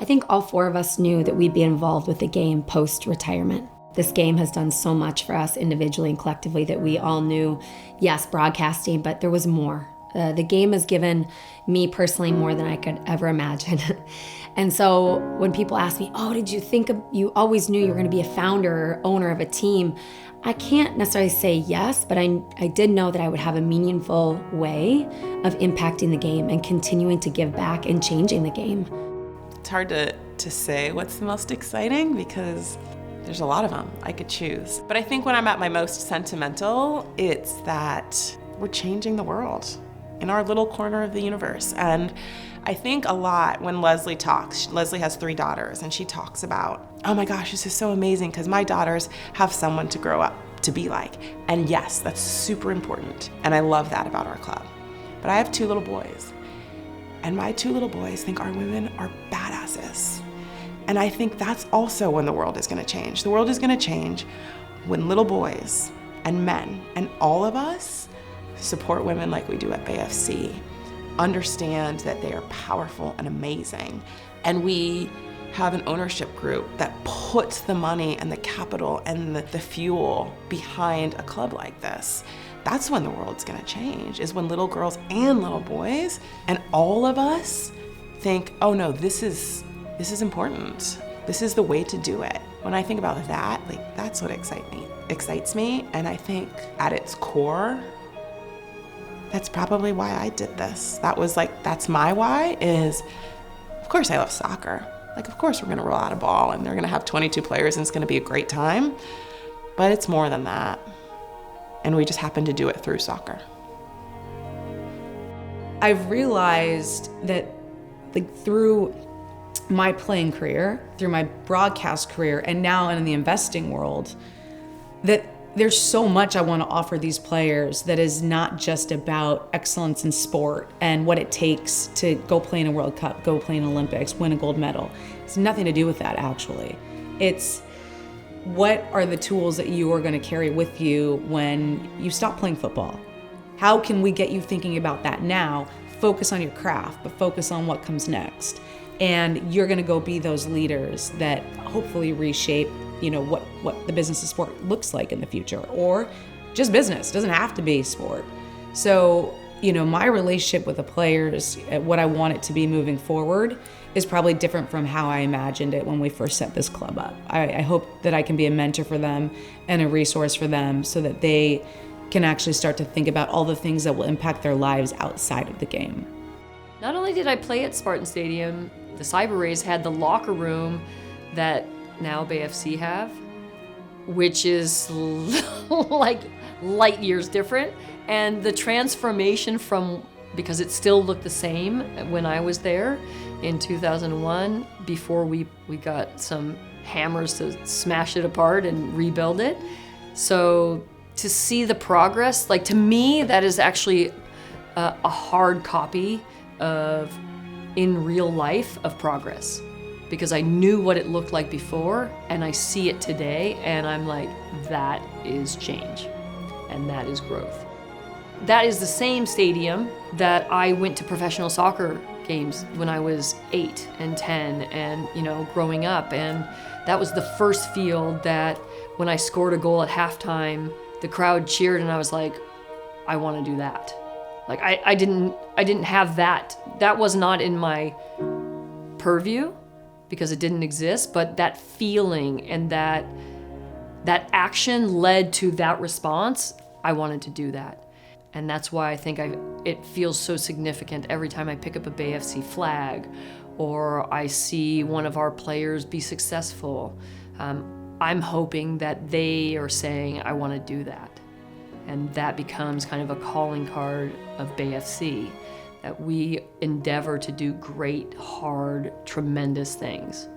I think all four of us knew that we'd be involved with the game post-retirement. This game has done so much for us individually and collectively that we all knew, yes, broadcasting, but there was more. The game has given me personally more than I could ever imagine. And so when people ask me, oh, did you think you always knew you were going to be a founder or owner of a team? I can't necessarily say yes, but I did know that I would have a meaningful way of impacting the game and continuing to give back and changing the game. It's hard to say what's the most exciting because there's a lot of them I could choose. But I think when I'm at my most sentimental, it's that we're changing the world in our little corner of the universe. And I think a lot when Leslie talks. Leslie has 3 daughters, and she talks about, oh my gosh, this is so amazing because my daughters have someone to grow up to be like. And yes, that's super important. And I love that about our club. But I have 2 little boys, and my 2 little boys think our women are badasses. And I think that's also when the world is going to change. The world is going to change when little boys and men and all of us support women like we do at BFC, understand that they are powerful and amazing, and we have an ownership group that puts the money and the capital and the fuel behind a club like this. That's when the world's going to change, is when little girls and little boys and all of us think, oh no, this is important. This is the way to do it. When I think about that, like, that's what excites me. And I think at its core, that's probably why I did this. That's my why, is, of course I love soccer. Like, of course we're gonna roll out a ball and they're gonna have 22 players and it's gonna be a great time. But it's more than that. And we just happen to do it through soccer. I've realized that, like, through my playing career, through my broadcast career, and now in the investing world, that there's so much I want to offer these players that is not just about excellence in sport and what it takes to go play in a World Cup, go play in Olympics, win a gold medal. It's nothing to do with that, actually. It's what are the tools that you are going to carry with you when you stop playing football? How can we get you thinking about that now? Focus on your craft, but focus on what comes next. And you're going to go be those leaders that hopefully reshape, what the business of sport looks like in the future, or just business. It doesn't have to be sport. So, my relationship with the players, what I want it to be moving forward, is probably different from how I imagined it when we first set this club up. I hope that I can be a mentor for them and a resource for them so that they can actually start to think about all the things that will impact their lives outside of the game. Not only did I play at Spartan Stadium, the Cyber Rays had the locker room that now BFC have, which is like light years different. And the transformation because it still looked the same when I was there in 2001, before we got some hammers to smash it apart and rebuild it. So to see the progress, like, to me, that is actually a hard copy of, in real life, of progress. Because I knew what it looked like before, and I see it today, and I'm like, that is change, and that is growth. That is the same stadium that I went to professional soccer games when I was 8 and 10 and, growing up. And that was the first field that when I scored a goal at halftime, the crowd cheered, and I was like, I want to do that. Like, I didn't have that. That was not in my purview because it didn't exist, but that feeling and that action led to that response. I wanted to do that. And that's why I think it feels so significant every time I pick up a BFC flag or I see one of our players be successful. I'm hoping that they are saying, I want to do that. And that becomes kind of a calling card of BFC, that we endeavor to do great, hard, tremendous things.